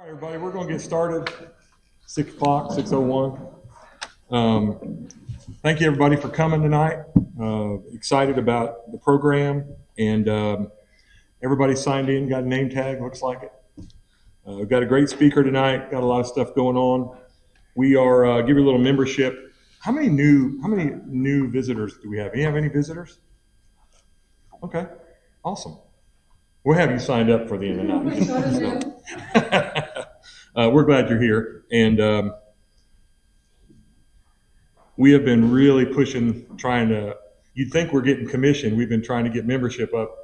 All right, everybody, we're going to get started. 6 o'clock, 6:01. Thank you, everybody, for coming tonight. Excited about the program, and everybody signed in, got a name tag, looks like it. We've got a great speaker tonight, got a lot of stuff going on. We are give you a little membership. How many new visitors do we have? Do you have any visitors? Okay, awesome. We'll have you signed up for the end of the night. We're glad you're here, and we have been really pushing, trying to. You'd think we're getting commission. We've been trying to get membership up.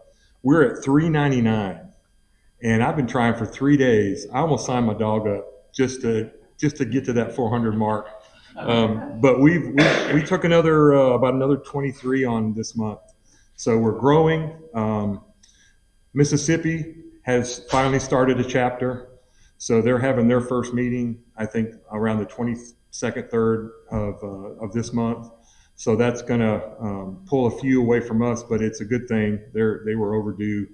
We're at $3.99, and I've been trying for 3 days. I almost signed my dog up just to get to that 400 mark. But we took about another 23 on this month, so we're growing. Mississippi has finally started a chapter, so they're having their first meeting, I think, around the 22nd, 3rd of this month. So that's going to pull a few away from us, but it's a good thing. They were overdue.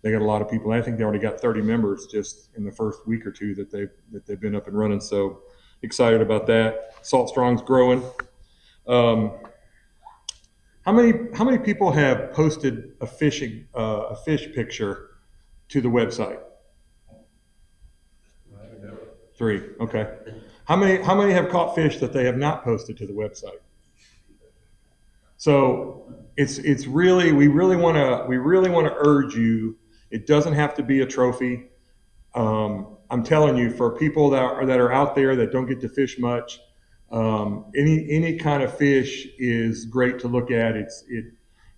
They got a lot of people. I think they already got 30 members just in the first week or two that they've been up and running. So excited about that. Salt Strong's growing. How many people have posted a fish picture to the website? 3. Okay. How many have caught fish that they have not posted to the website? So it's really we really want to urge you. It doesn't have to be a trophy. I'm telling you, for people that are out there that don't get to fish much, any kind of fish is great to look at.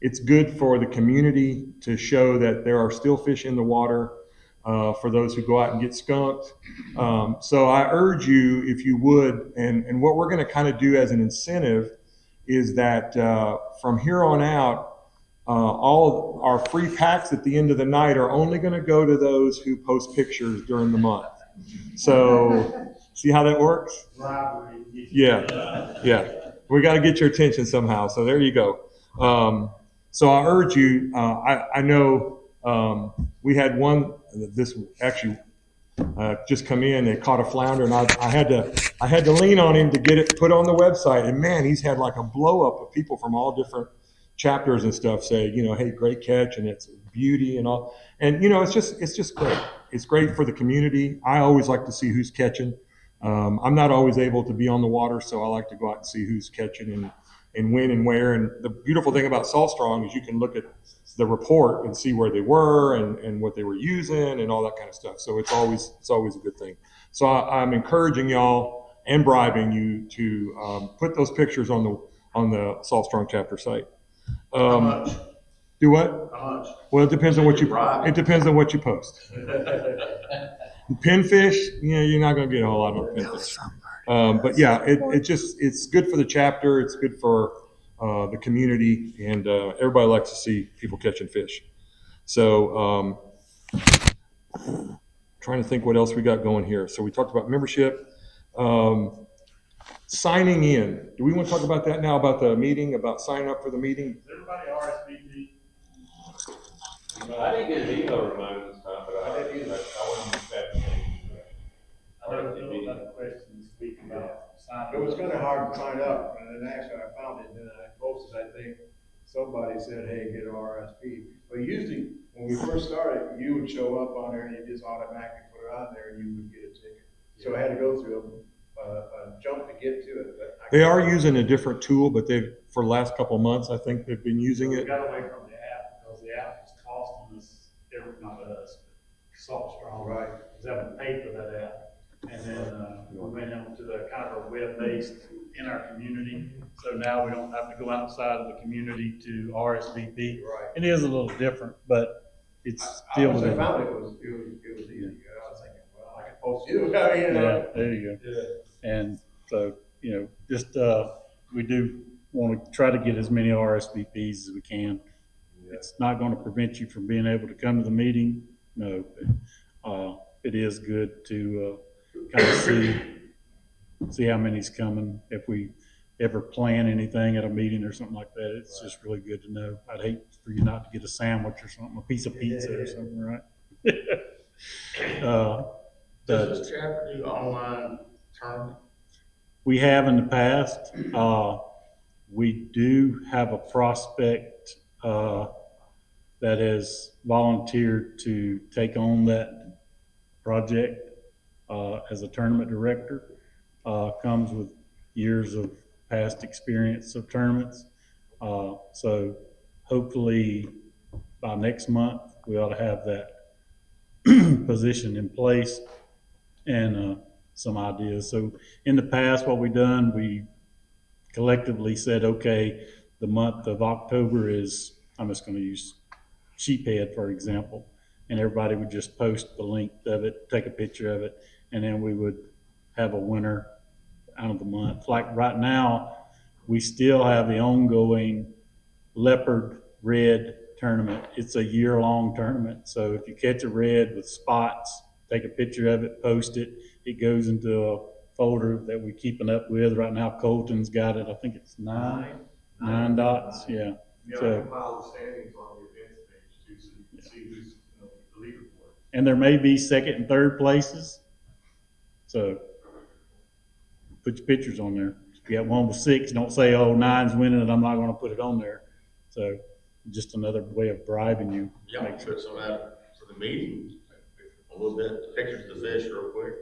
It's good for the community to show that there are still fish in the water. For those who go out and get skunked. So I urge you, if you would, and what we're going to kind of do as an incentive is that from here on out, all our free packs at the end of the night are only going to go to those who post pictures during the month. So see how that works? Yeah. We got to get your attention somehow. So there you go. So I urge you. I know we had one. This actually just come in. They caught a flounder, and I had to lean on him to get it put on the website. And man, he's had like a blow up of people from all different chapters and stuff say, hey, great catch, and it's beauty and all. And it's just great. It's great for the community. I always like to see who's catching. I'm not always able to be on the water, so I like to go out and see who's catching and when and where. And the beautiful thing about Salt Strong is you can look at the report and see where they were and what they were using and all that kind of stuff. So it's always a good thing. So I'm encouraging y'all and bribing you to put those pictures on the Salt Strong chapter site. How much? Do what? How much? Well, it depends on what you post. Pinfish, you're not going to get a whole lot of pinfish. But yeah, it's good for the chapter. It's good for the community, and everybody likes to see people catching fish. So trying to think what else we got going here. So we talked about membership. Signing in. Do we want to talk about that now, about the meeting, about signing up for the meeting? Is everybody RSVP? I didn't get an email reminder this time, but I did either. I wasn't expecting it. I don't know about questions speak about signing. It was kind of hard to sign up, and then actually I found it, and then I posted, I think, somebody said, hey, get an RSP. But usually, when we first started, you would show up on there, and you just automatically put it on there, and you would get a ticket. So I had to go through a jump to get to it. But They are using a different tool, but for the last couple of months, I think they've been using we it. got away from the app because the app was costing us, not us, Salt Strong. Right. Was having to pay for that app. And then we went into the kind of a web-based in our community. So now we don't have to go outside of the community to RSVP. Right. It is a little different, but it's still. I found it was easy. I was thinking, well, I can post you. Yeah, there you go. Yeah. And so, just we do want to try to get as many RSVPs as we can. Yeah. It's not going to prevent you from being able to come to the meeting. No, but, it is good to kind of see how many's coming. If we ever plan anything at a meeting or something like that, it's just really good to know. I'd hate for you not to get a sandwich or something, a piece of pizza or something, right? Does this chapter do online tournament? We have in the past. We do have a prospect that has volunteered to take on that project as a tournament director. Comes with years of past experience of tournaments. So hopefully by next month, we ought to have that position in place and some ideas. So in the past, what we've done, we collectively said, okay, the month of October is, I'm just going to use Sheephead, for example, and everybody would just post the link of it, take a picture of it, and then we would have a winner out of the month. Like right now, we still have the ongoing leopard red tournament. It's a year-long tournament. So if you catch a red with spots, take a picture of it, post it. It goes into a folder that we're keeping up with. Right now, Colton's got it. I think it's nine dots. Yeah. Yeah, I So, compile the standings on the events page too, so you can see who's, the leaderboard. and there may be second and third places. So put your pictures on there. If you got one with 6, don't say, oh, 9's winning and I'm not going to put it on there. So just another way of bribing you. Y'all can put some out for the meeting, a little bit, pictures of the fish real quick,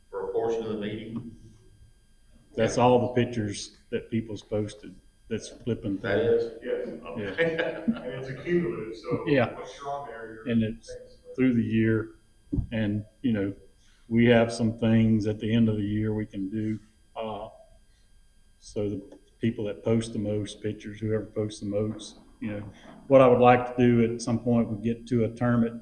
for a portion of the meeting. That's all the pictures that people's posted. That's flipping That through. is? Yes, Okay. and it's a cumulative, so Yeah. once you're on there, you're. And it's through the year. And, we have some things at the end of the year we can do. So the people that post the most pictures, whoever posts the most, what I would like to do at some point, we get to a tournament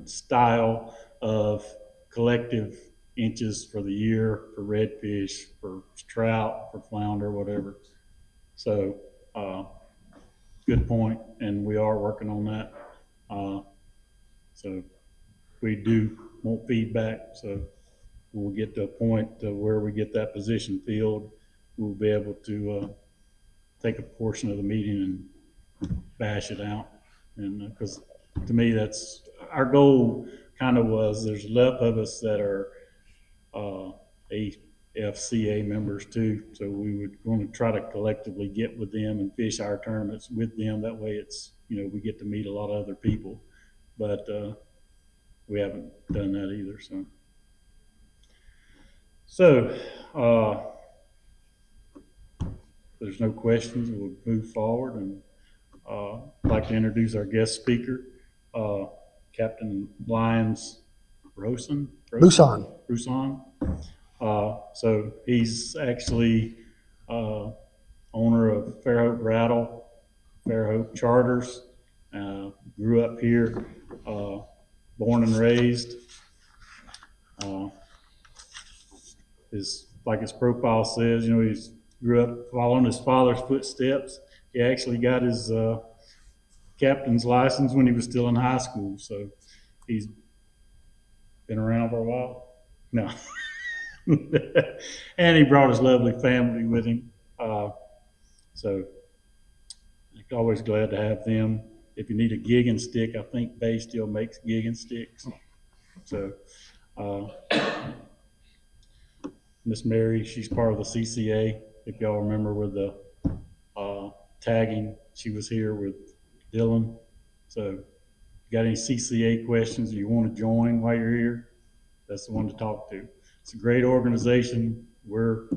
style of collective inches for the year for redfish, for trout, for flounder, whatever. So, good point, and we are working on that. So we do want feedback, so we'll get to a point to where we get that position filled. We'll be able to take a portion of the meeting and bash it out. And because to me, that's our goal. Kind of was. There's enough of us that are AFCA members too, so we would want to try to collectively get with them and fish our tournaments with them. That way, it's we get to meet a lot of other people, but we haven't done that either. So, there's no questions. We'll move forward, and I'd like to introduce our guest speaker, Captain Lyons Bousson. So he's actually owner of Fairhope Rattle, Fairhope Charters. Grew up here, born and raised. Like his profile says, he's grew up following his father's footsteps. He actually got his captain's license when he was still in high school, so he's been around for a while. No. And he brought his lovely family with him. So I'm always glad to have them. If you need a gig and stick, I think Bay still makes gig and sticks. So Miss Mary, she's part of the CCA. If y'all remember with the tagging, she was here with Dylan. So if you got any CCA questions or you want to join while you're here, that's the one to talk to. It's a great organization. We're,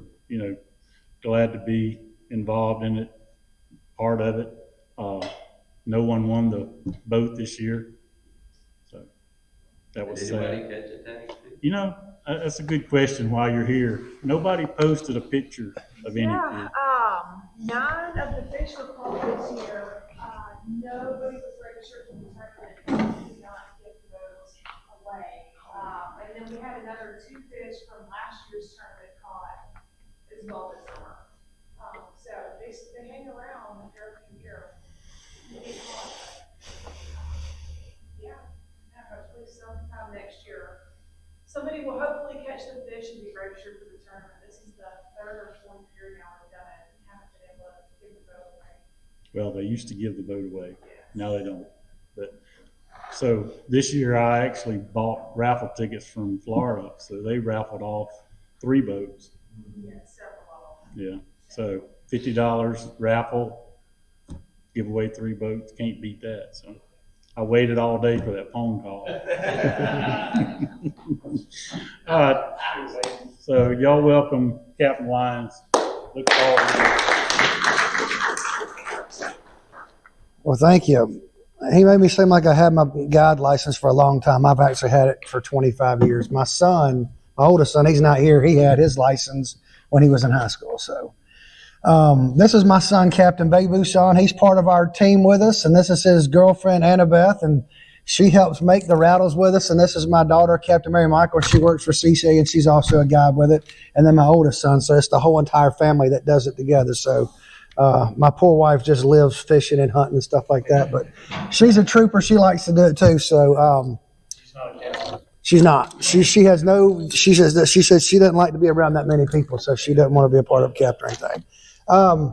glad to be involved in it, part of it. No one won the boat this year. So that was sad. Anybody catch a tag? That's a good question while you're here. Nobody posted a picture of any fish. 9 of the fish were caught this year. Nobody was registered for the tournament. We did not give those away. And then we had another 2 fish from last year's tournament caught as well this summer. So they hang around every year. Yeah, hopefully sometime next year. Somebody will hopefully catch the fish and be registered for the tournament. This is the 3rd or 4th year now we've done it and haven't been able to give the boat away. Well, they used to give the boat away. Yes. Now they don't. But So this year I actually bought raffle tickets from Florida, so they raffled off 3 boats. Yeah, several of them. Yeah, so $50 raffle, give away 3 boats, can't beat that, so. I waited all day for that phone call. All right, so y'all welcome Captain Lyons. Look forward to it. Well, thank you. He made me seem like I had my guide license for a long time. I've actually had it for 25 years. My son, my oldest son, he's not here. He had his license when he was in high school. So this is my son, Captain Bousson. He's part of our team with us, and this is his girlfriend, Annabeth, and she helps make the rattles with us. And this is my daughter, Captain Mary Michael. She works for CCA, and she's also a guide with it. And then my oldest son. So it's the whole entire family that does it together. So my poor wife just lives fishing and hunting and stuff like that. But she's a trooper. She likes to do it too. So she's not. She has no. She says she doesn't like to be around that many people, so she doesn't want to be a part of Capt or anything. We're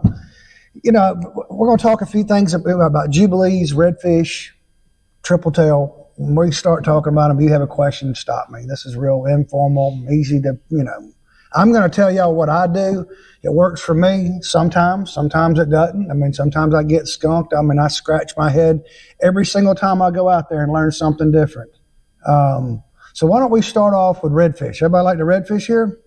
going to talk a few things about jubilees, redfish, triple tail. When we start talking about them, if you have a question, stop me. This is real informal, easy to, I'm going to tell y'all what I do. It works for me sometimes it doesn't. I mean, sometimes I get skunked. I mean, I scratch my head every single time I go out there and learn something different. So why don't we start off with redfish? Everybody like the redfish here?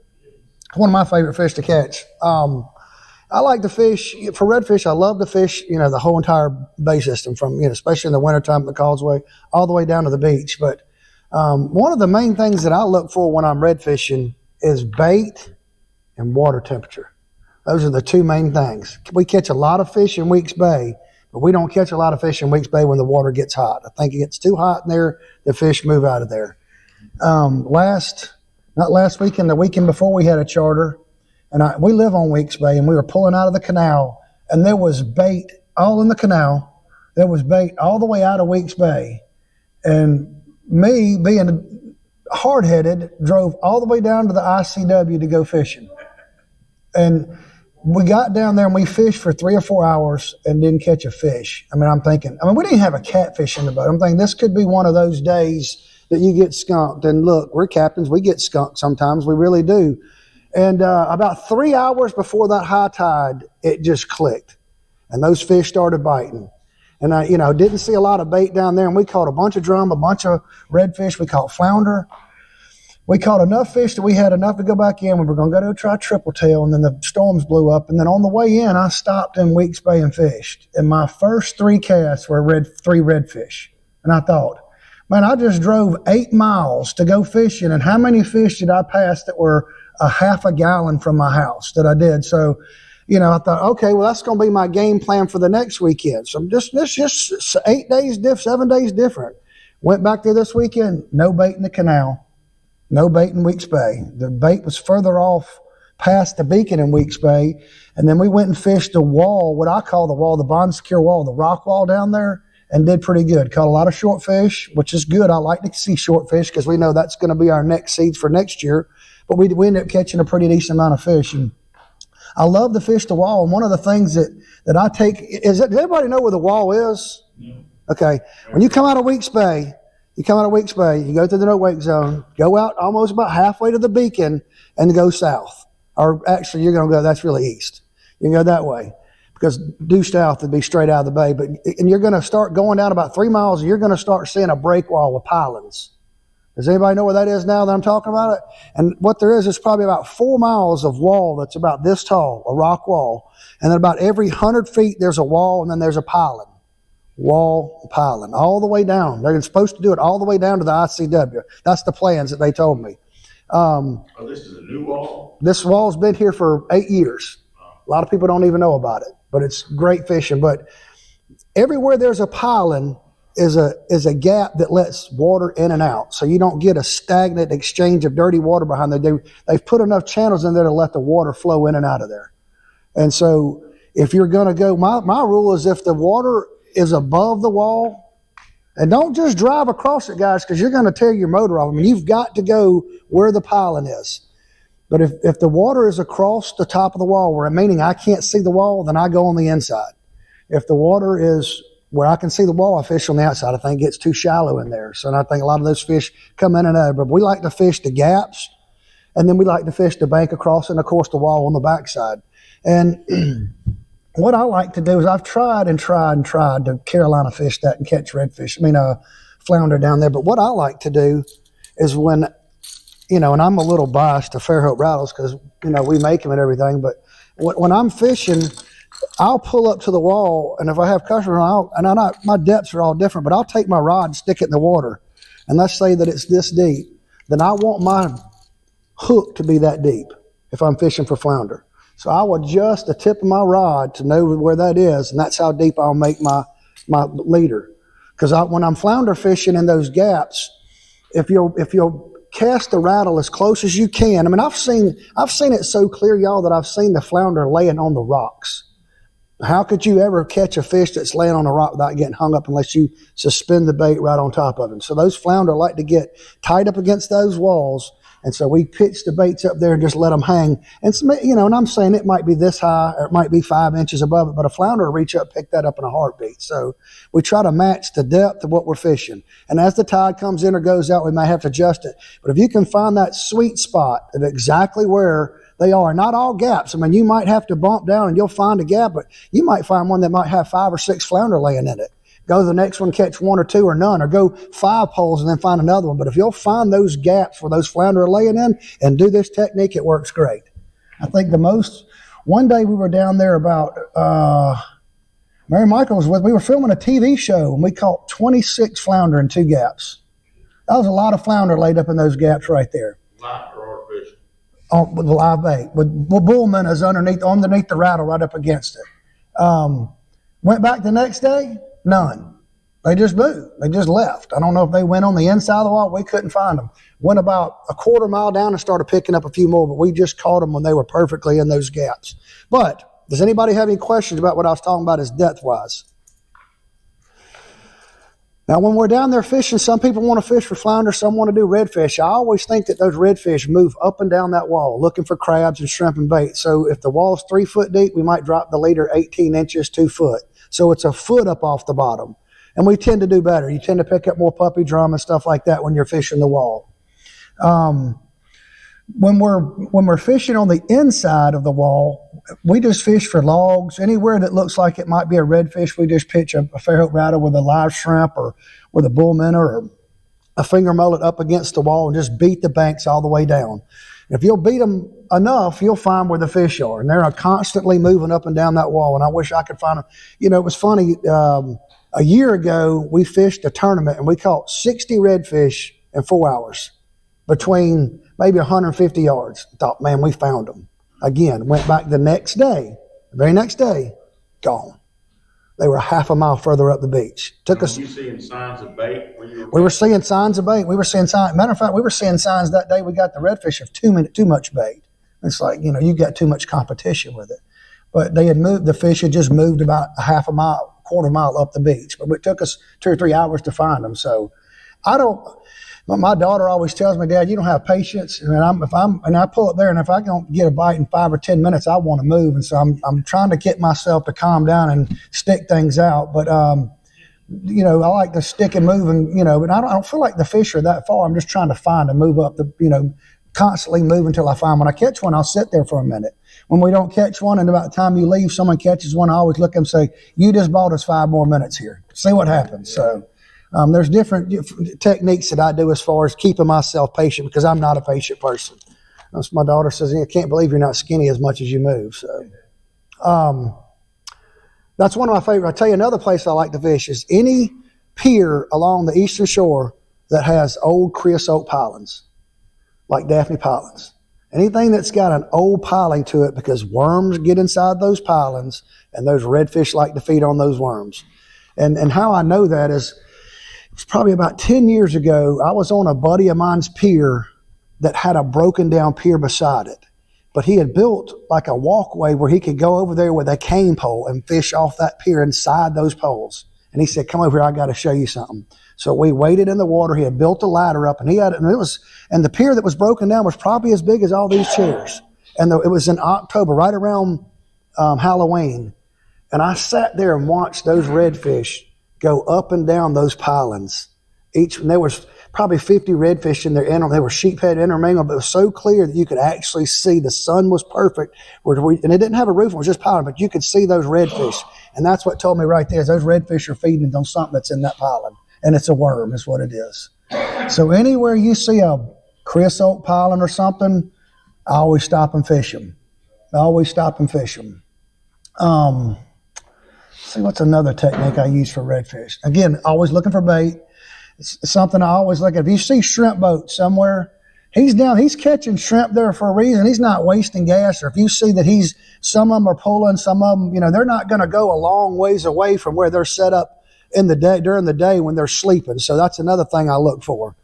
It's one of my favorite fish to catch. I like to fish, for redfish, I love to fish, the whole entire bay system from, especially in the wintertime at the causeway, all the way down to the beach. But one of the main things that I look for when I'm red fishing is bait and water temperature. Those are the 2 main things. We catch a lot of fish in Weeks Bay, but we don't catch a lot of fish in Weeks Bay when the water gets hot. I think it gets too hot in there, the fish move out of there. Not last weekend, the weekend before, we had a charter. And we live on Weeks Bay, and we were pulling out of the canal, and there was bait all in the canal. There was bait all the way out of Weeks Bay. And me, being hard-headed, drove all the way down to the ICW to go fishing. And we got down there, and we fished for 3 or 4 hours and didn't catch a fish. I mean, we didn't have a catfish in the boat. I'm thinking this could be one of those days that you get skunked. And look, we're captains. We get skunked sometimes. We really do. And about 3 hours before that high tide, it just clicked. And those fish started biting. And I, didn't see a lot of bait down there. And we caught a bunch of drum, a bunch of redfish. We caught flounder. We caught enough fish that we had enough to go back in. We were going to go try triple tail. And then the storms blew up. And then on the way in, I stopped in Weeks Bay and fished. And my first 3 casts were 3 redfish. And I thought, man, I just drove 8 miles to go fishing. And how many fish did I pass that were a half a gallon from my house that I did? So, I thought, okay, well, that's going to be my game plan for the next weekend. So this just 8 days, 7 days different. Went back there this weekend, no bait in the canal, no bait in Weeks Bay. The bait was further off past the beacon in Weeks Bay. And then we went and fished the wall, what I call the wall, the bond secure wall, the rock wall down there, and did pretty good. Caught a lot of short fish, which is good. I like to see short fish because we know that's going to be our next seeds for next year. But we ended up catching a pretty decent amount of fish. And I love to fish the wall. And one of the things that I take is, does everybody know where the wall is? Yeah. Okay. When you come out of Weeks Bay, you go through the no wake zone, go out almost about halfway to the beacon, and go south. Or actually, you're going to go, that's really east. You can go that way, because due south would be straight out of the bay. And you're going to start going down about 3 miles, and you're going to start seeing a break wall with pilings. Does anybody know where that is now that I'm talking about it? And what there is probably about 4 miles of wall that's about this tall, a rock wall. And then about every 100 feet, there's a wall, and then there's a piling. Wall, piling, all the way down. They're supposed to do it all the way down to the ICW. That's the plans that they told me. This is a new wall? This wall's been here for 8 years. A lot of people don't even know about it, but it's great fishing. But everywhere there's a piling is a gap that lets water in and out, so you don't get a stagnant exchange of dirty water behind there. They've put enough channels in there to let the water flow in and out of there. And so if you're going to go, my rule is if the water is above the wall, and don't just drive across it, guys, because you're going to tear your motor off. I mean, you've got to go where the piling is. But if the water is across the top of the wall, meaning I can't see the wall, then I go on the inside. If the water is where I can see the wall, I fish on the outside. I think it gets too shallow in there. So, and I think a lot of those fish come in and out. But we like to fish the gaps, and then we like to fish the bank across, and of course the wall on the backside. And what I like to do is I've tried to Carolina fish that and catch redfish. Flounder down there. But what I like to do is when, and I'm a little biased to Fairhope rattles because, we make them and everything. But when I'm fishing, I'll pull up to the wall, and if I have customers, my depths are all different, but I'll take my rod and stick it in the water. And let's say that it's this deep. Then I want my hook to be that deep if I'm fishing for flounder. So I will adjust the tip of my rod to know where that is, and that's how deep I'll make my leader. Because when I'm flounder fishing in those gaps, if you'll cast the rattle as close as you can. I've seen it so clear, y'all, that I've seen the flounder laying on the rocks. How could you ever catch a fish that's laying on a rock without getting hung up unless you suspend the bait right on top of him? So those flounder like to get tight up against those walls. And so we pitch the baits up there and just let them hang. And, and I'm saying it might be this high or it might be 5 inches above it, but a flounder will reach up, pick that up in a heartbeat. So we try to match the depth of what we're fishing. And as the tide comes in or goes out, we may have to adjust it. But if you can find that sweet spot of exactly where they are, not all gaps. You might have to bump down and you'll find a gap, but you might find one that might have 5 or 6 flounder laying in it. Go to the next one, catch 1 or 2 or none, or go 5 poles and then find another one. But if you'll find those gaps where those flounder are laying in and do this technique, it works great. I think one day we were down there about, Mary Michael was we were filming a TV show and we caught 26 flounder in 2 gaps. That was a lot of flounder laid up in those gaps right there. Live or artificial? With the live bait. With bull minnows underneath the rattle right up against it. Went back the next day. None. They just moved. They just left. I don't know if they went on the inside of the wall. We couldn't find them. Went about a quarter mile down and started picking up a few more, but we just caught them when they were perfectly in those gaps. But does anybody have any questions about what I was talking about as depth-wise? Now, when we're down there fishing, some people want to fish for flounder, some want to do redfish. I always think that those redfish move up and down that wall looking for crabs and shrimp and bait. So if the wall's 3 foot deep, we might drop the leader 18 inches, 2 foot. So it's a foot up off the bottom. And we tend to do better. You tend to pick up more puppy drum and stuff like that when you're fishing the wall. When we're fishing on the inside of the wall, we just fish for logs. Anywhere that looks like it might be a redfish, we just pitch a Fairhope rattle with a live shrimp or with a bull minnow or a finger mullet up against the wall and just beat the banks all the way down. If you'll beat them enough, you'll find where the fish are. And they're constantly moving up and down that wall. And I wish I could find them. It was funny. A year ago, we fished a tournament and we caught 60 redfish in 4 hours between maybe 150 yards. Thought, man, we found them. Again, went back the very next day, gone. They were half a mile further up the beach. Were you seeing signs of bait? We were seeing signs of bait. Matter of fact, we were seeing signs that day we got the redfish of too much bait. It's like, you got too much competition with it. But the fish had just moved about a half a mile, quarter mile up the beach. But it took us 2 or 3 hours to find them. So my daughter always tells me, Dad, you don't have patience. And I pull up there, and if I don't get a bite in 5 or 10 minutes, I want to move. And so I'm trying to get myself to calm down and stick things out. But I like to stick and move, and but I don't feel like the fish are that far. I'm just trying to find and move up constantly move until I find one. I catch one, I'll sit there for a minute. When we don't catch one, and about the time you leave, someone catches one, I always look and say, you just bought us 5 more minutes here. See what happens. So there's different techniques that I do as far as keeping myself patient, because I'm not a patient person. As my daughter says, I can't believe you're not skinny as much as you move. So that's one of my favorite. I'll tell you another place I like to fish is any pier along the eastern shore that has old creosote pilings, like Daphne pilings. Anything that's got an old piling to it, because worms get inside those pilings and those redfish like to feed on those worms. And how I know that is, it's probably about 10 years ago, I was on a buddy of mine's pier that had a broken down pier beside it. But he had built like a walkway where he could go over there with a cane pole and fish off that pier inside those poles. And he said, come over here, I got to show you something. So we waded in the water. He had built a ladder up, and the pier that was broken down was probably as big as all these chairs. And it was in October, right around Halloween. And I sat there and watched those redfish go up and down those pilings. And there was probably 50 redfish in there. They were sheephead intermingled, but it was so clear that you could actually see the sun was perfect. And it didn't have a roof, it was just piling, but you could see those redfish. And that's what told me right there is those redfish are feeding on something that's in that piling. And it's a worm is what it is. So anywhere you see a creosote piling or something, I always stop and fish them. See, what's another technique I use for redfish? Again, always looking for bait. It's something I always look at. If you see shrimp boat somewhere, he's catching shrimp there for a reason. He's not wasting gas. Or if you see that some of them are pulling, some of them, they're not going to go a long ways away from where they're set up during the day when they're sleeping. So that's another thing I look for.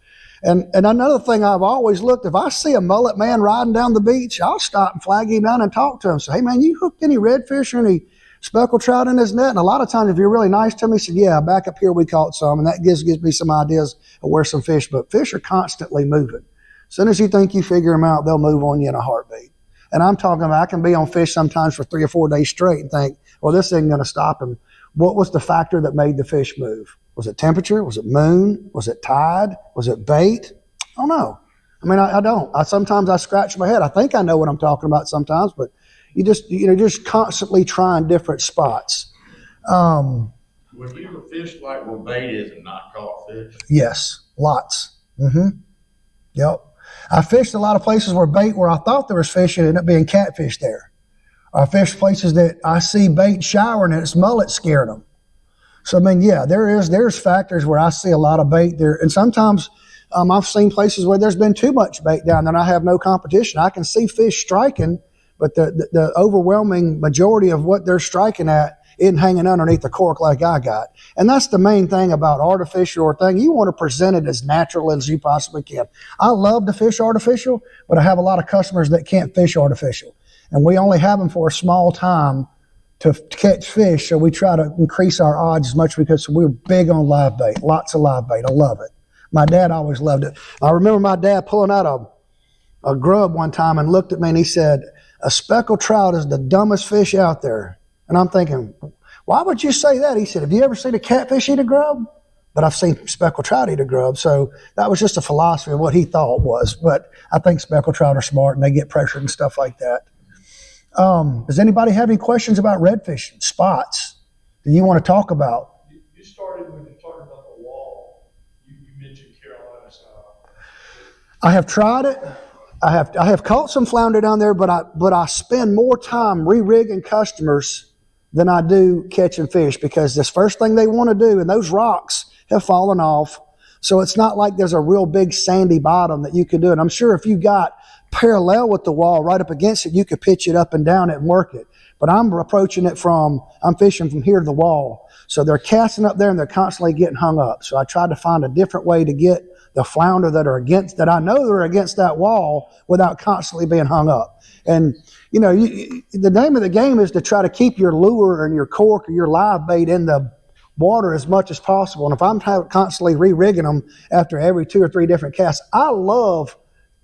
And another thing I've always looked, if I see a mullet man riding down the beach, I'll stop and flag him down and talk to him. Say, hey man, you hooked any redfish or any speckled trout in his net? And a lot of times if you're really nice to me, he said, yeah, back up here we caught some. And that gives me some ideas of where some fish, but fish are constantly moving. As soon as you think you figure them out, they'll move on you in a heartbeat. And I'm talking about, I can be on fish sometimes for 3 or 4 days straight and think, well, this isn't going to stop him. What was the factor that made the fish move? Was it temperature? Was it moon? Was it tide? Was it bait? I don't know. I mean, I don't. Sometimes I scratch my head. I think I know what I'm talking about sometimes, but you just constantly trying different spots. Would you ever fish like where bait is and not caught fish? Yes, lots. Yep. I fished a lot of places where I thought there was fish and it ended up being catfish there. I fished places that I see bait showering and it's mullet scared them. So, I mean, yeah, there's factors where I see a lot of bait there. And sometimes I've seen places where there's been too much bait down there and I have no competition. I can see fish striking, but the overwhelming majority of what they're striking at isn't hanging underneath the cork like I got. And that's the main thing about artificial or thing. You want to present it as natural as you possibly can. I love to fish artificial, but I have a lot of customers that can't fish artificial. And we only have them for a small time to catch fish, so we try to increase our odds as much because we're big on live bait, lots of live bait. I love it. My dad always loved it. I remember my dad pulling out a grub one time and looked at me and he said, a speckled trout is the dumbest fish out there. And I'm thinking, why would you say that? He said, have you ever seen a catfish eat a grub? But I've seen speckled trout eat a grub. So that was just a philosophy of what he thought was. But I think speckled trout are smart and they get pressured and stuff like that. Does anybody have any questions about redfish spots that you want to talk about? You started when you talked about the wall. You mentioned Carolina style. I have tried it. I have caught some flounder down there, but I spend more time re-rigging customers than I do catching fish because this first thing they want to do, and those rocks have fallen off. So it's not like there's a real big sandy bottom that you can do it. I'm sure if you got parallel with the wall right up against it, you could pitch it up and down it and work it. But I'm fishing from here to the wall. So they're casting up there and they're constantly getting hung up. So I tried to find a different way to get the flounder that I know they're against that wall without constantly being hung up. And, the name of the game is to try to keep your lure and your cork or your live bait in the water as much as possible. And if I'm constantly re-rigging them after every 2 or 3 different casts, I love,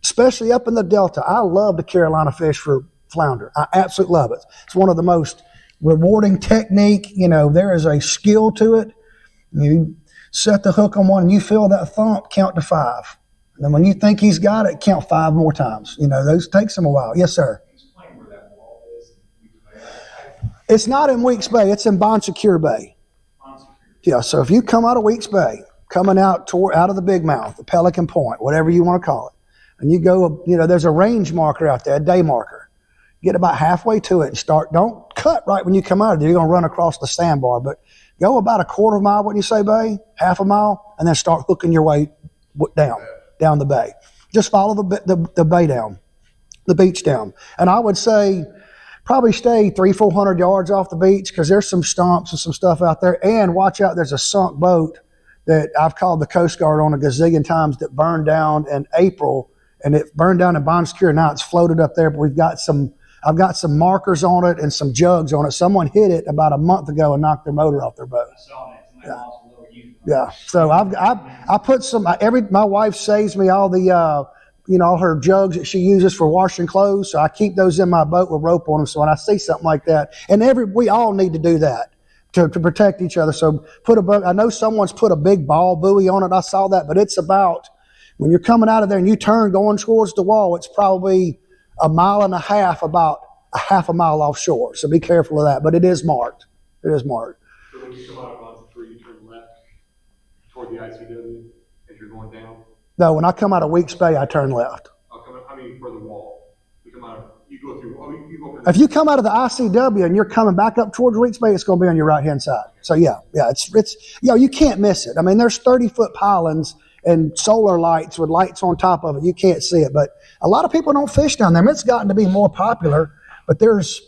especially up in the Delta, I love the Carolina fish for flounder. I absolutely love it. It's one of the most rewarding technique. There is a skill to it. You set the hook on one and you feel that thump, count to 5. And then when you think he's got it, count 5 more times. Those takes them a while. Yes, sir. Explain where that wall is. It's not in Weeks Bay. It's in Bon Secure Bay. Yeah, so if you come out of Weeks Bay, coming out of the Big Mouth, the Pelican Point, whatever you want to call it, and you go, there's a range marker out there, a day marker. Get about halfway to it and don't cut right when you come out of there. You're going to run across the sandbar, but go about a quarter of a mile, wouldn't you say, Bay? Half a mile, and then start hooking your way down the bay. Just follow the bay down, the beach down. And I would say probably stay 300-400 yards off the beach because there's some stumps and some stuff out there. And watch out, there's a sunk boat that I've called the Coast Guard on a gazillion times that burned down in April, and it burned down in Bon Secure. Now it's floated up there, but I've got some markers on it and some jugs on it. Someone hit it about a month ago and knocked their motor off their boat. Yeah. So I put some, my wife saves me all the, all her jugs that she uses for washing clothes. So I keep those in my boat with rope on them. So when I see something like that, and we all need to do that. to protect each other. So I know someone's put a big ball buoy on it. I saw that, but it's about, when you're coming out of there and you turn going towards the wall, it's probably a mile and a half, about a half a mile offshore. So be careful of that, but it is marked. It is marked. So when you come out of Bronson 3, you turn left toward the ICW as you're going down? No, when I come out of Weeks Bay, I turn left. For the wall. You come out, you go through, you go If you come out of the ICW and you're coming back up towards Weeks Bay, it's going to be on your right-hand side. So yeah, it's you can't miss it. I mean, there's 30-foot pylons and solar lights with lights on top of it. You can't see it, but a lot of people don't fish down there. It's gotten to be more popular, but there's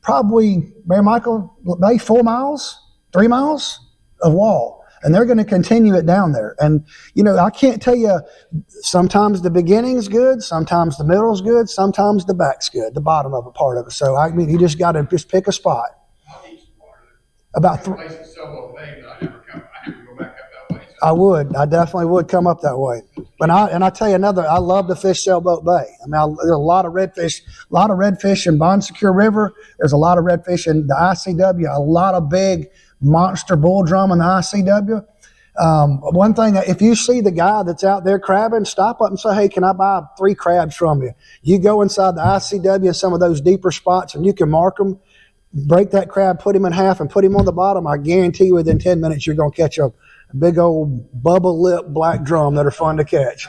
probably, Mayor Michael, maybe 4 miles, 3 miles of wall. And they're going to continue it down there. And, I can't tell you, sometimes the beginning's good, sometimes the middle's good, sometimes the back's good, the bottom of a part of it. So, you just got to just pick a spot. About I definitely would come up that way. But I tell you I love to fish Sailboat Bay. I mean, there's a lot of redfish in Bon Secure River. There's a lot of redfish in the ICW, a lot of big monster bull drum in the ICW. One thing, if you see the guy that's out there crabbing, stop up and say, hey, can I buy 3 crabs from you? You go inside the ICW, some of those deeper spots, and you can mark them, break that crab, put him in half, and put him on the bottom. I guarantee you within 10 minutes you're going to catch a big old bubble lip black drum that are fun to catch.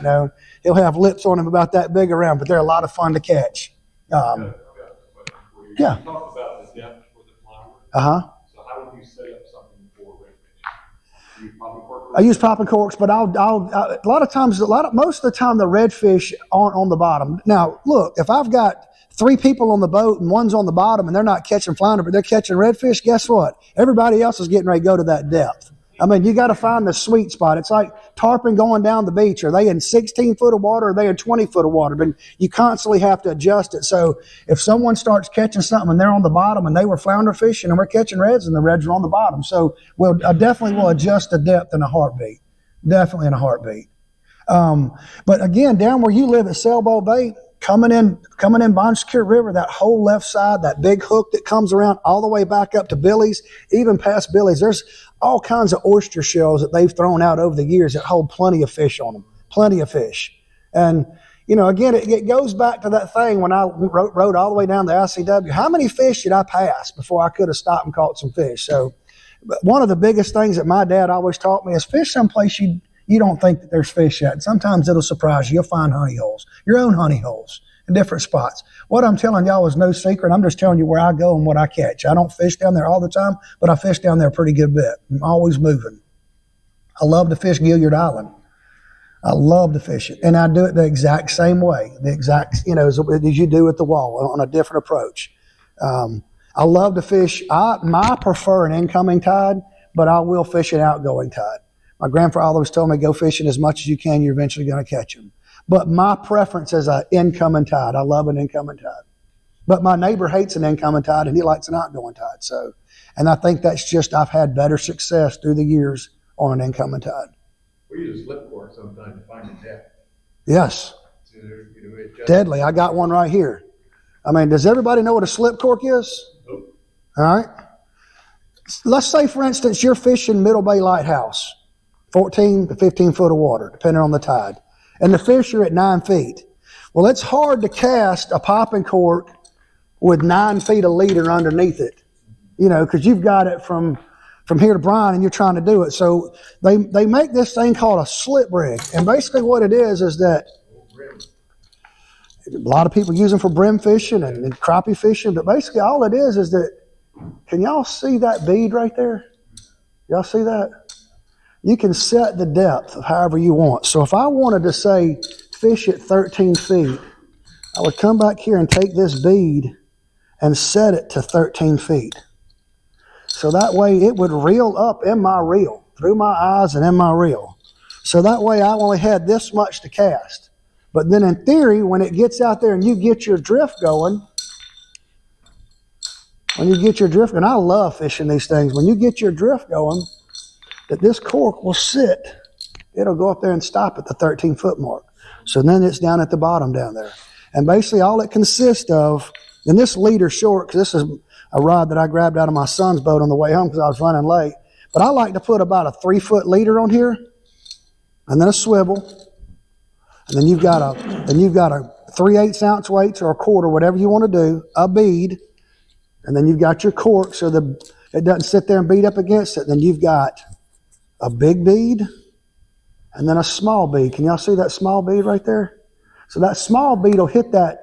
He'll have lips on him about that big around, but they're a lot of fun to catch. Yeah. You talked about the depth for the flower. Uh-huh. So how would you set up something for redfish? You popping corks? I use popping corks, but most of the time the redfish aren't on the bottom. Now, look, if I've got 3 people on the boat and one's on the bottom and they're not catching flounder, but they're catching redfish, guess what? Everybody else is getting ready to go to that depth. I mean, you got to find the sweet spot. It's like tarpon going down the beach. Are they in 16 foot of water or are they in 20 foot of water? But you constantly have to adjust it. So if someone starts catching something and they're on the bottom and they were flounder fishing and we're catching reds and the reds are on the bottom. So I definitely will adjust the depth in a heartbeat. Definitely in a heartbeat. But again, down where you live at Sailboat Bay, coming in Bon Secure River, that whole left side, that big hook that comes around all the way back up to Billy's, even past Billy's, there's all kinds of oyster shells that they've thrown out over the years that hold plenty of fish on them, plenty of fish. And, again, it goes back to that thing when I rode all the way down the ICW. How many fish did I pass before I could have stopped and caught some fish? So one of the biggest things that my dad always taught me is fish someplace you don't think that there's fish at. And sometimes it'll surprise you. You'll find honey holes, your own honey holes in different spots. What I'm telling y'all is no secret. I'm just telling you where I go and what I catch. I don't fish down there all the time, but I fish down there a pretty good bit. I'm always moving. I love to fish Gilliard Island. I love to fish it. And I do it the exact same way, as you do at the wall, on a different approach. I love to fish. I prefer an incoming tide, but I will fish an outgoing tide. My grandfather always told me, go fishing as much as you can, you're eventually going to catch them. But my preference is an incoming tide. I love an incoming tide. But my neighbor hates an incoming tide, and he likes an outgoing tide. And I think that's just, I've had better success through the years on an incoming tide. We use a slip cord sometimes to find the depth. Yes. Deadly. I got one right here. I mean, does everybody know what a slip cork is? Nope. All right. Let's say, for instance, you're fishing Middle Bay Lighthouse, 14 to 15 foot of water, depending on the tide. And the fish are at 9 feet. Well, it's hard to cast a popping cork with 9 feet of leader underneath it, because you've got it from here to Bryan and you're trying to do it. So they make this thing called a slip rig. And basically what it is that a lot of people use them for brim fishing and crappie fishing, but basically all it is that, can y'all see that bead right there? Y'all see that? You can set the depth of however you want. So if I wanted to say fish at 13 feet, I would come back here and take this bead and set it to 13 feet. So that way it would reel up in my reel, through my eyes and in my reel. So that way I only had this much to cast. But then in theory, when it gets out there and you get your drift going, I love fishing these things. When you get your drift going, that this cork will sit, it'll go up there and stop at the 13 foot mark. So then it's down at the bottom down there. And basically all it consists of, and this leader short, because this is a rod that I grabbed out of my son's boat on the way home because I was running late. But I like to put about a 3-foot leader on here, and then a swivel, and then you've got a 3/8 ounce weights or a quarter, whatever you want to do, a bead, and then you've got your cork so it doesn't sit there and beat up against it. Then you've got a big bead and then a small bead. Can y'all see that small bead right there? So that small bead will hit that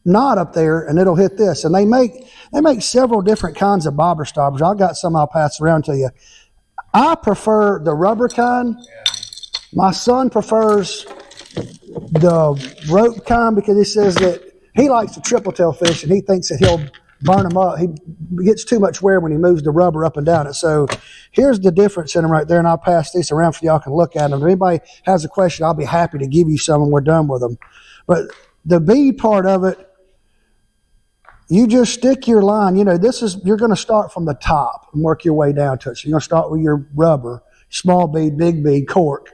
knot up there and it'll hit this. And they make several different kinds of bobber stoppers. I got some I'll pass around to you. I prefer the rubber kind. My son prefers the rope kind because he says that he likes to triple tail fish and he thinks that he'll burn them up. He gets too much wear when he moves the rubber up and down it. So here's the difference in them right there, and I'll pass these around so y'all can look at them. If anybody has a question, I'll be happy to give you some when we're done with them. But the bead part of it, you just stick your line. You know, you're going to start from the top and work your way down to it. So you're going to start with your rubber, small bead, big bead, cork,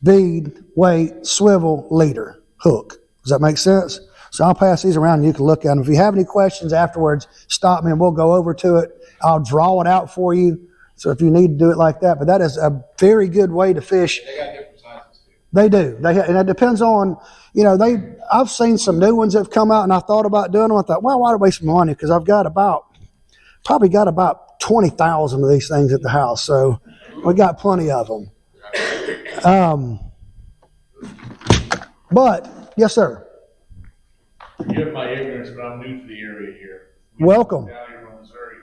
bead, weight, swivel, leader, hook. Does that make sense? So I'll pass these around and you can look at them. If you have any questions afterwards, stop me and we'll go over to it. I'll draw it out for you. So if you need to do it like that, but that is a very good way to fish. They got different sizes too. They do. And it depends on, you know, I've seen some new ones that have come out and I thought about doing them. I thought, well, why waste my money? Because I've probably got about 20,000 of these things at the house. So we got plenty of them. But yes, sir. Forgive my ignorance, but I'm new to the area here. Welcome. Down here from Missouri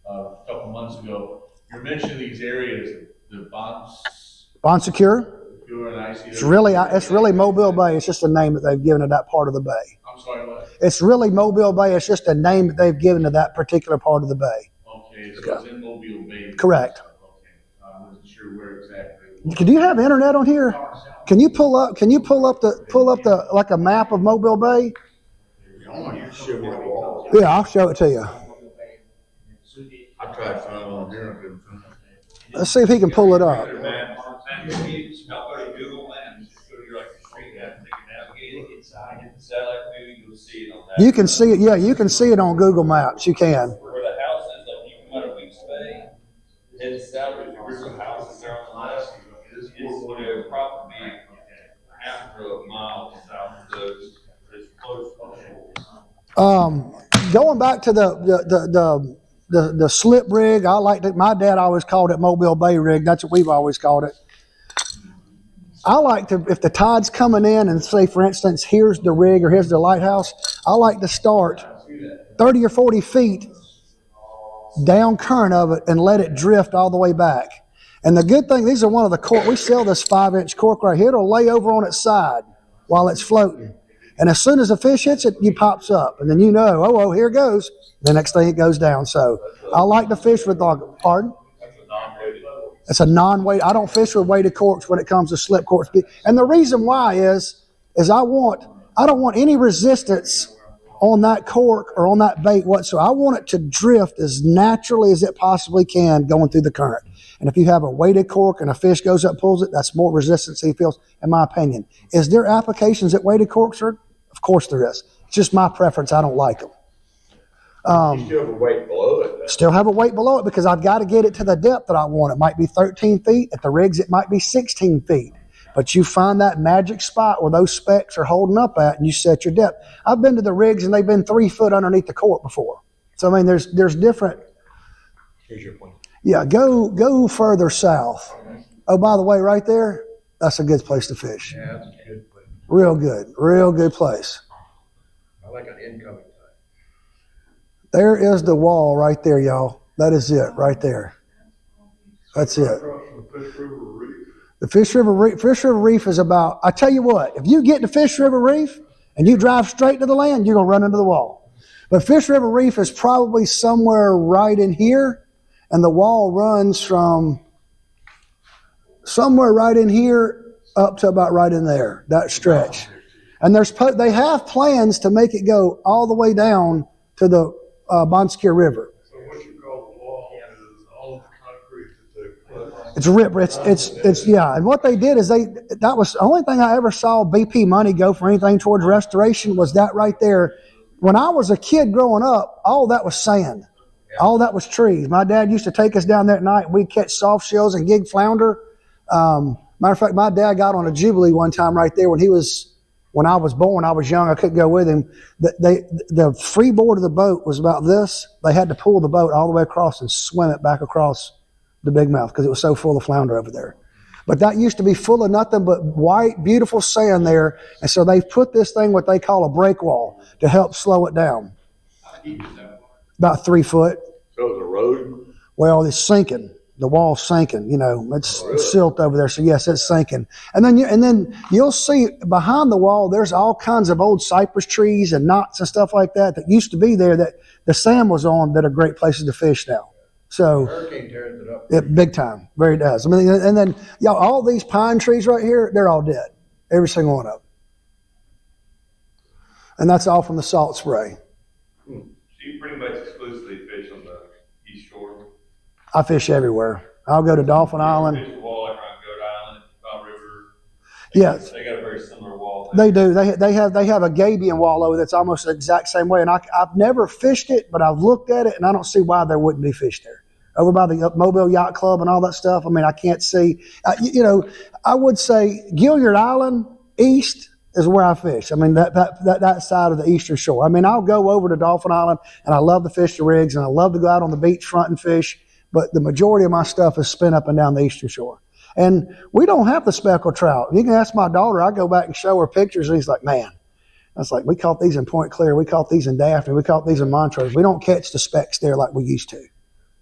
a couple months ago. You're mentioning these areas, the Bon Secure. It's really Mobile Bay. It's just a name that they've given to that part of the bay. I'm sorry, what? It's really Mobile Bay. It's just a name that they've given to that particular part of the bay. Okay, so it's in Mobile Bay. Correct. Okay, I wasn't sure where exactly. Do you have internet on here? Can you pull up the like a map of Mobile Bay? Yeah, I'll show it to you. I tried to find it on here. Let's see if he can pull it up. Google Maps, just go to your like street map, and navigate it inside, get the satellite view, you'll see it on that. You can see it. Yeah, you can see it on Google Maps. You can. Where the house is, like you come out of Weeks Bay, head south, there's a group of houses there on the left. It's probably half a mile south of those. It's close. Going back to the slip rig, I liked it. My dad always called it Mobile Bay rig. That's what we've always called it. I like to, if the tide's coming in and say, for instance, here's the rig or here's the lighthouse, I like to start 30 or 40 feet down current of it and let it drift all the way back. And the good thing, these are one of the cork. We sell this 5-inch cork right here. It'll lay over on its side while it's floating. And as soon as the fish hits it, it pops up. And then you know, oh, here it goes. The next thing it goes down. So I like to fish with, pardon? It's a non-weight. I don't fish with weighted corks when it comes to slip corks. And the reason why is I don't want any resistance on that cork or on that bait whatsoever. I want it to drift as naturally as it possibly can going through the current. And if you have a weighted cork and a fish goes up, pulls it, that's more resistance he feels, in my opinion. Is there applications that weighted corks are? Of course there is. It's just my preference. I don't like them. You still have a weight below it. Still have a weight below it because I've got to get it to the depth that I want. It might be 13 feet. At the rigs, it might be 16 feet. But you find that magic spot where those specks are holding up at and you set your depth. I've been to the rigs and they've been 3 foot underneath the cork before. So, I mean, there's different. Here's your point. Yeah, go further south. Oh, by the way, right there, that's a good place to fish. Yeah, that's a good place. Real good place. I like an incoming time. There is the wall right there, y'all. That is it right there. That's it. The Fish River Reef is about, I tell you what, if you get to Fish River Reef and you drive straight to the land, you're going to run into the wall. But Fish River Reef is probably somewhere right in here, and the wall runs from somewhere right in here up to about right in there, that stretch. And they have plans to make it go all the way down to the Bon Secure River. So what you call the wall is all the concrete that they It's ripper. It's yeah. And what they did is that was the only thing I ever saw BP money go for anything towards restoration was that right there when I was a kid growing up, all that was sand. All that was trees. My dad used to take us down there at night. We'd catch soft shells and gig flounder. Matter of fact, my dad got on a Jubilee one time right there when I was born. I was young. I couldn't go with him. The freeboard of the boat was about this. They had to pull the boat all the way across and swim it back across the Big Mouth because it was so full of flounder over there. But that used to be full of nothing but white, beautiful sand there. And so they put this thing, what they call a break wall, to help slow it down. About 3 foot. So it was a road? Well, it's sinking. The wall's sinking. It's silt over there. So yes, it's sinking. And then you'll see behind the wall, there's all kinds of old cypress trees and knots and stuff like that used to be there that the sand was on that are great places to fish now. So Hurricane tears it up. Big time. Very does. I mean, and then all these pine trees right here, they're all dead. Every single one of them. And that's all from the salt spray. So you pretty much exclusively fish on the East Shore? I fish everywhere. I'll go to Dolphin Island. Fish walleye around Goat Island, Bow River. Yes. They got a very similar wall. They do. They have a gabion wallow that's almost the exact same way. And I've never fished it, but I've looked at it, and I don't see why there wouldn't be fish there. Over by the Mobile Yacht Club and all that stuff. I mean, I can't see. I would say Gilliard Island east is where I fish. I mean, that side of the eastern shore. I mean, I'll go over to Dolphin Island, and I love to fish the rigs, and I love to go out on the beachfront and fish. But the majority of my stuff is spent up and down the eastern shore. And we don't have the speckled trout. You can ask my daughter. I go back and show her pictures, and he's like, man. I was like, we caught these in Point Clear. We caught these in Daphne. We caught these in Montrose. We don't catch the specks there like we used to.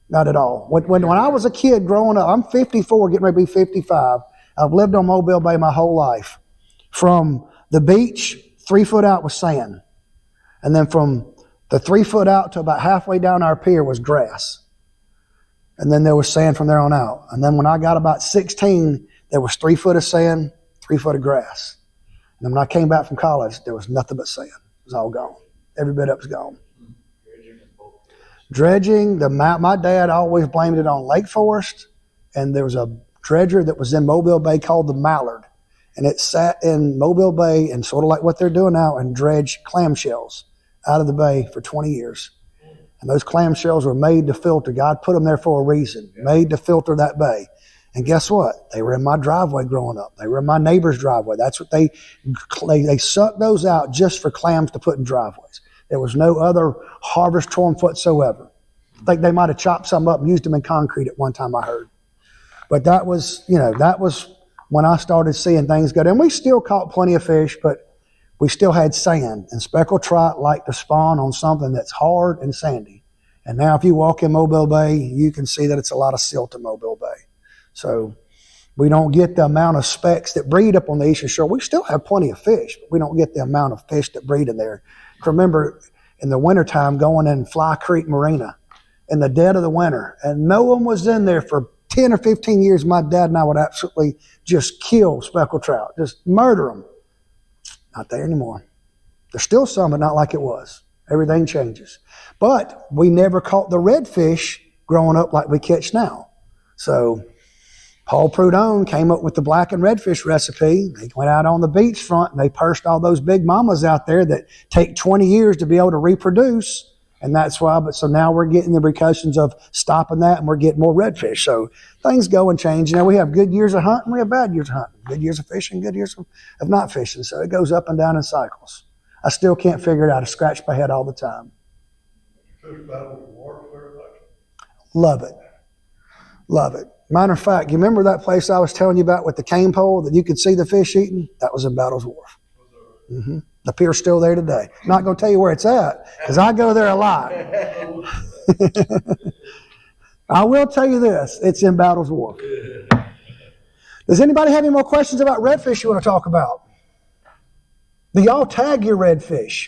Not at all. When I was a kid growing up, I'm 54, getting ready to be 55. I've lived on Mobile Bay my whole life. From the beach, 3 foot out was sand. And then from the 3 foot out to about halfway down our pier was grass. And then there was sand from there on out. And then when I got about 16, there was 3 foot of sand, 3 foot of grass. And then when I came back from college, there was nothing but sand. It was all gone. Every bit of it was gone. Dredging, my dad always blamed it on Lake Forest, and there was a dredger that was in Mobile Bay called the Mallard, and it sat in Mobile Bay and sort of like what they're doing now and dredged clamshells out of the bay for 20 years. And those clamshells were made to filter. God put them there for a reason, made to filter that bay. And guess what? They were in my driveway growing up. They were in my neighbor's driveway. That's what they sucked those out just for clams to put in driveways. There was no other harvest for them whatsoever. I think they might have chopped some up and used them in concrete at one time, I heard. But that was when I started seeing things go down. We still caught plenty of fish, but we still had sand. And speckled trout like to spawn on something that's hard and sandy. And now if you walk in Mobile Bay, you can see that it's a lot of silt in Mobile Bay. So we don't get the amount of specks that breed up on the eastern shore. We still have plenty of fish, but we don't get the amount of fish that breed in there. Remember, in the wintertime, going in Fly Creek Marina in the dead of the winter, and no one was in there for 10 or 15 years. My dad and I would absolutely just kill speckled trout, just murder them. Not there anymore. There's still some, but not like it was. Everything changes. But we never caught the redfish growing up like we catch now. So Paul Prudhomme came up with the black and redfish recipe. They went out on the beachfront and they pursed all those big mamas out there that take 20 years to be able to reproduce. And that's why, so now we're getting the repercussions of stopping that and we're getting more redfish. So things go and change. We have good years of hunting, we have bad years of hunting. Good years of fishing, good years of not fishing. So it goes up and down in cycles. I still can't figure it out. I scratch my head all the time. Love it. Love it. Matter of fact, you remember that place I was telling you about with the cane pole that you could see the fish eating? That was in Battles Wharf. Mm-hmm. The pier's still there today. Not going to tell you where it's at because I go there a lot. I will tell you this. It's in Battles Wharf. Does anybody have any more questions about redfish you want to talk about? Do y'all tag your redfish?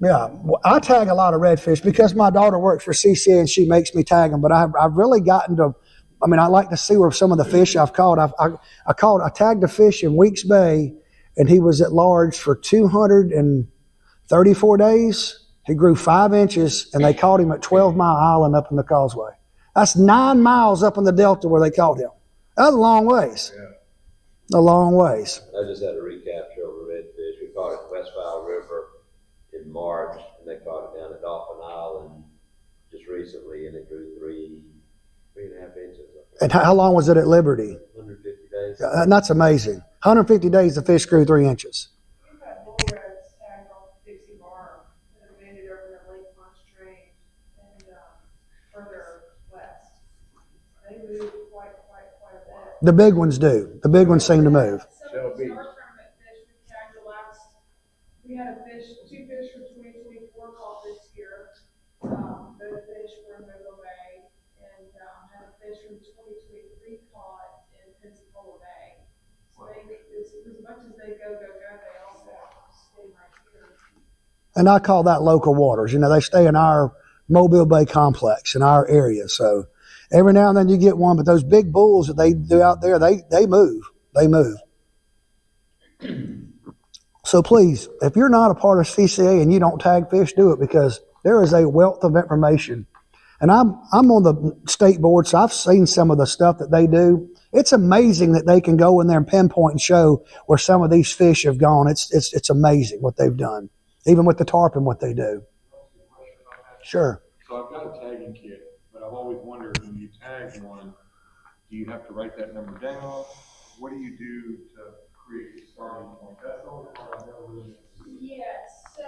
Yeah, well, I tag a lot of redfish because my daughter works for CCA and she makes me tag them. But I've really gotten to, I like to see where some of the fish I've caught. I tagged a fish in Weeks Bay, and he was at large for 234 days. He grew 5 inches, and they caught him at 12 Mile Island up in the Causeway. That's 9 miles up in the Delta where they caught him. That's a long ways. Yeah. A long ways. I just had a recapture of a redfish. We caught it Westphal River in March, and they caught it down at Dolphin Island just recently, and it grew 3.5 inches. And how long was it at Liberty? 150 days. And that's amazing. 150 days, the fish grew 3 inches. We've got bullreds tagged on Dixie Bar that have made it over to Lake Pontchartrain and further west. They move quite a bit. The big ones do. The big ones seem to move. Some of the star tournament fish we tagged we had two fish from 2024 caught this year. Both fish were in Mogo Bay, and had a fish from 2023 caught in Pensacola Bay. So as much as they go, they also stay right here. And I call that local waters. They stay in our Mobile Bay complex, in our area. So every now and then you get one, but those big bulls that they do out there, they move. They move. So please, if you're not a part of CCA and you don't tag fish, do it, because there is a wealth of information. And I'm on the state board, so I've seen some of the stuff that they do. It's amazing that they can go in there and pinpoint and show where some of these fish have gone. It's amazing what they've done, even with the tarpon, what they do. Sure. So I've got a tagging kit, but I've always wondered, when you tag one, do you have to write that number down? What do you do to create a starting point? That's the only part I've never really. Yes, so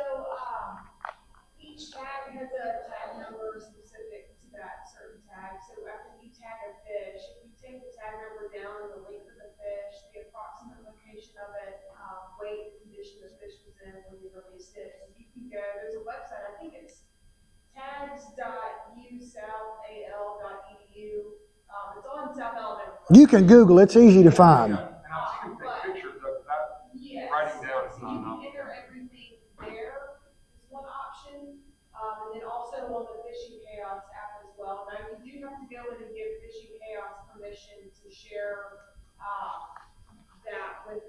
each tag has a tag number specific to that certain tag. So after you tag a fish, if you take the tag number down and the length of the fish, the approximate location of it, weight, condition the fish was in when you released it, you can go, there's a website, I think it's tags.usouthal.edu. It's on South Alabama. You can Google, it's easy to find. And I've seen pictures of that. Yes. Writing down is So not you enough. can enter everything there is one option. And then also on the Fishing Chaos app as well. Now you do have to go in and give Fishing Chaos permission to share that with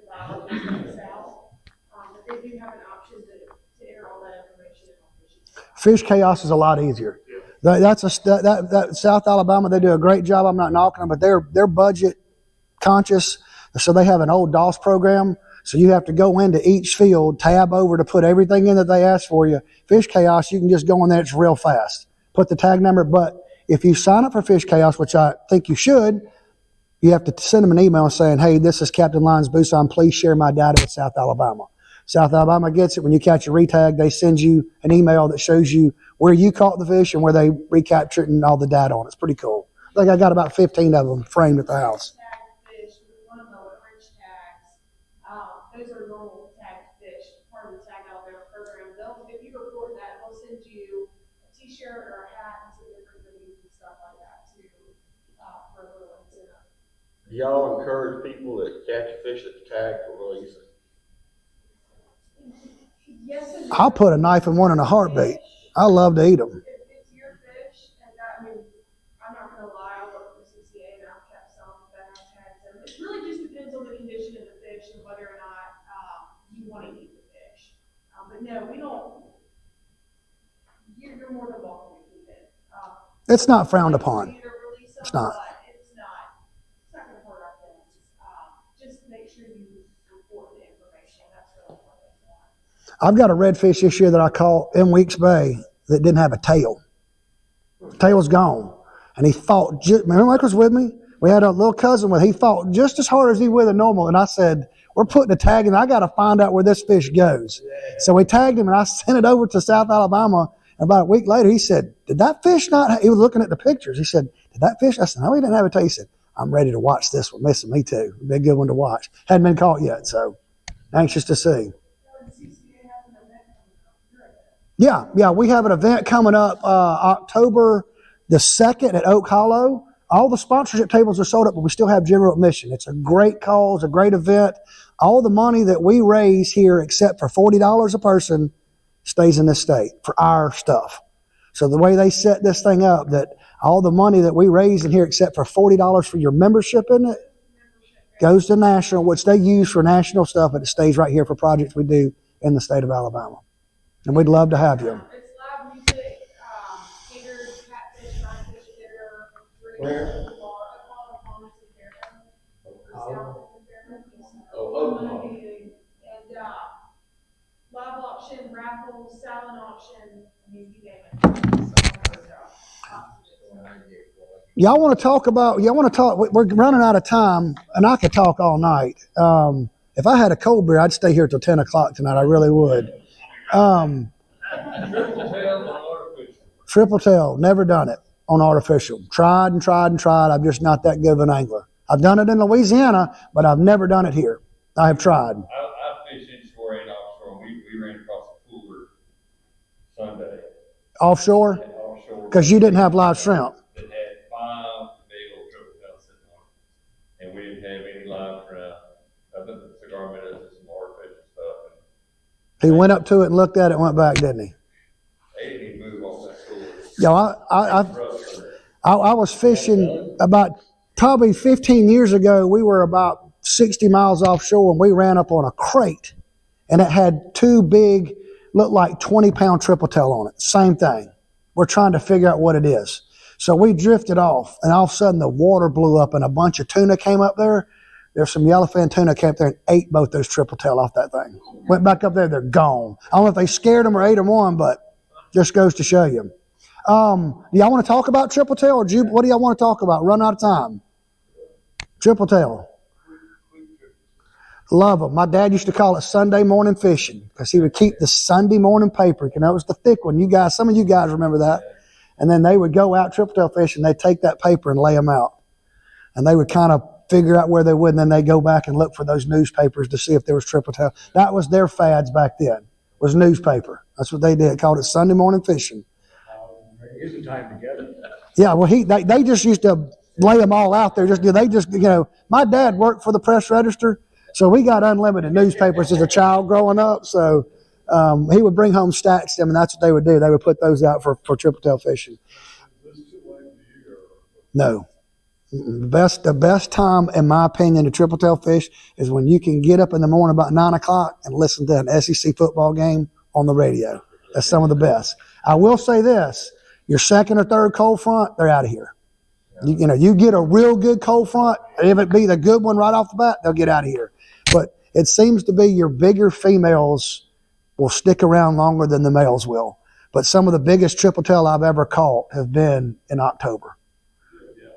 South. But they do have an option to enter all that information on Fishing Chaos. Fish Chaos is a lot easier. That South Alabama, they do a great job. I'm not knocking them, but they're budget conscious. So they have an old DOS program. So you have to go into each field, tab over to put everything in that they ask for you. Fish Chaos, you can just go in there. It's real fast. Put the tag number. But if you sign up for Fish Chaos, which I think you should, you have to send them an email saying, hey, this is Captain Lyons Bousson. Please share my data with South Alabama. South Alabama gets it. When you catch a retag, they send you an email that shows you where you caught the fish and where they recaptured and all the data on it. It's pretty cool. I think I got about 15 of them framed at the house. Fish with one of the orange tags. Those are normal tagged fish, part of the Tag Alabama program. If you report that, they'll send you a t-shirt or a hat and some different goodies and stuff like that too, for a little incentive. Do y'all encourage people that catch fish that tag for release? Yes and no. I'll put a knife in one in a heartbeat. I love to eat them. If it's your fish, and I'm not gonna lie, I work for CCA and I've kept some that have tags in. It really just depends on the condition of the fish and whether or not, you wanna eat the fish. But no, we don't, you're more than welcome to keep it. It's not frowned upon. It's not. But it's not gonna hurt our feelings. Just make sure you report the information, that's really what they want. I've got a redfish this year that I caught in Weeks Bay that didn't have a tail. Tail's gone. And he fought, remember Mike was with me? We had a little cousin with, he fought just as hard as he would a normal. And I said, we're putting a tag in, I got to find out where this fish goes. So we tagged him and I sent it over to South Alabama. And about a week later, he said, did that fish not, he was looking at the pictures. He said, did that fish? I said, no, he didn't have a tail. He said, I'm ready to watch this one. Missing me too. It'd be a good one to watch. Hadn't been caught yet, so anxious to see. Yeah, we have an event coming up October the 2nd at Oak Hollow. All the sponsorship tables are sold up, but we still have general admission. It's a great cause, a great event. All the money that we raise here, except for $40 a person, stays in this state for our stuff. So the way they set this thing up, that all the money that we raise in here, except for $40 for your membership in it, goes to national, which they use for national stuff, but it stays right here for projects we do in the state of Alabama. And we'd love to have you. It's live music, catered catfish, fried fish dinner, drinks, Where? And auction, raffle, silent auction, I mean, you name it. Y'all want to talk? We're running out of time, and I could talk all night. If I had a cold beer, I'd stay here till 10 o'clock tonight. I really would. Triple tail, never done it on artificial. Tried and tried and tried. I'm just not that good of an angler. I've done it in Louisiana, but I've never done it here. I have tried. I fished inshore and offshore. We ran across a cooler Sunday. Offshore? Offshore. Because you didn't have live shrimp. That had 5 big old triple tails sitting on it. And we didn't have any live shrimp, other than cigar minnows and some artificial stuff. He went up to it and looked at it and went back, didn't he? They didn't even move off that cooler. I was fishing about probably 15 years ago. We were about 60 miles offshore, and we ran up on a crate, and it had 2 big, looked like 20-pound triple tail on it. Same thing. We're trying to figure out what it is. So we drifted off, and all of a sudden the water blew up, and a bunch of tuna came up there. There's some yellowfin tuna came up there and ate both those triple tail off that thing. Went back up there, they're gone. I don't know if they scared them or ate them one, but just goes to show you. Do y'all want to talk about triple tail, or what do y'all want to talk about? Run out of time. Triple tail. Love them. My dad used to call it Sunday morning fishing because he would keep the Sunday morning paper. You know, it was the thick one. You guys, some of you guys remember that. And then they would go out triple tail fishing. They'd take that paper and lay them out. And they would kind of figure out where they would, and then they'd go back and look for those newspapers to see if there was triple tail. That was their fads back then, was newspaper. That's what they did. Called it Sunday morning fishing. Get some time together. Yeah, well, they just used to lay them all out there. My dad worked for the press register, so we got unlimited newspapers as a child growing up. So he would bring home stacks of them, and that's what they would do. They would put those out for triple tail fishing. No. The best time, in my opinion, to triple tail fish is when you can get up in the morning about 9 o'clock and listen to an SEC football game on the radio. That's some of the best. I will say this. Your second or third cold front, they're out of here. You get a real good cold front, if it be the good one right off the bat, they'll get out of here. But it seems to be your bigger females will stick around longer than the males will. But some of the biggest triple tail I've ever caught have been in October. Yeah.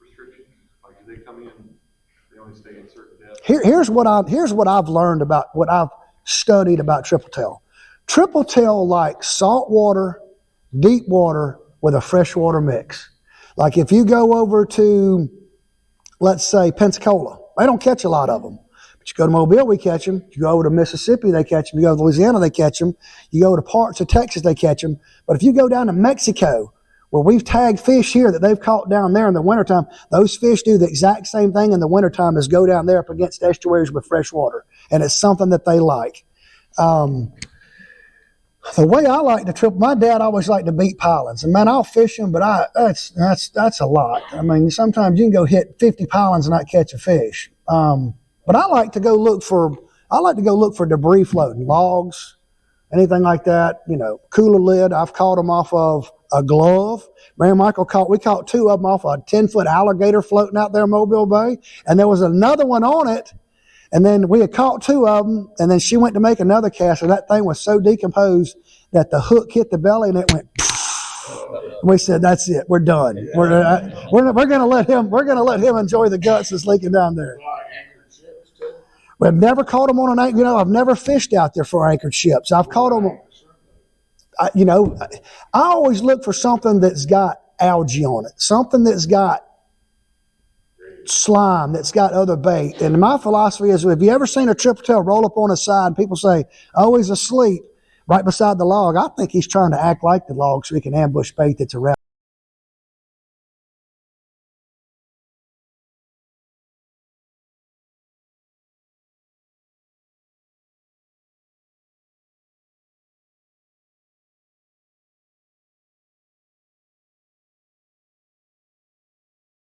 Restrictions, like do they come in, they only stay in certain depths? Here's what I've learned about what I've studied about triple tail. Triple tail like salt water, deep water with a freshwater mix. Like if you go over to, let's say, Pensacola, they don't catch a lot of them. But you go to Mobile, we catch them. You go over to Mississippi, they catch them. You go to Louisiana, they catch them. You go to parts of Texas, they catch them. But if you go down to Mexico, where we've tagged fish here that they've caught down there in the wintertime, those fish do the exact same thing in the wintertime as go down there up against estuaries with fresh water. And it's something that they like. The way I like to triple, my dad always liked to beat pilings. And man, I'll fish them, but that's a lot. I mean, sometimes you can go hit 50 pilings and not catch a fish. But I like to go look for debris floating, logs, anything like that. Cooler lid. I've caught them off of a glove. Mary Michael we caught 2 of them off a 10-foot alligator floating out there in Mobile Bay, and there was another one on it. And then we had caught 2 of them, and then she went to make another cast, and that thing was so decomposed that the hook hit the belly, and it went. We said, "That's it. We're done. Yeah. We're going to let him enjoy the guts that's leaking down there." We've never caught them on an anchor. I've never fished out there for anchored ships. I've caught them. I always look for something that's got algae on it, something that's got slime, that's got other bait. And my philosophy is, have you ever seen a triple tail roll up on a side and people say, "Oh, he's asleep right beside the log"? I think he's trying to act like the log so he can ambush bait that's around.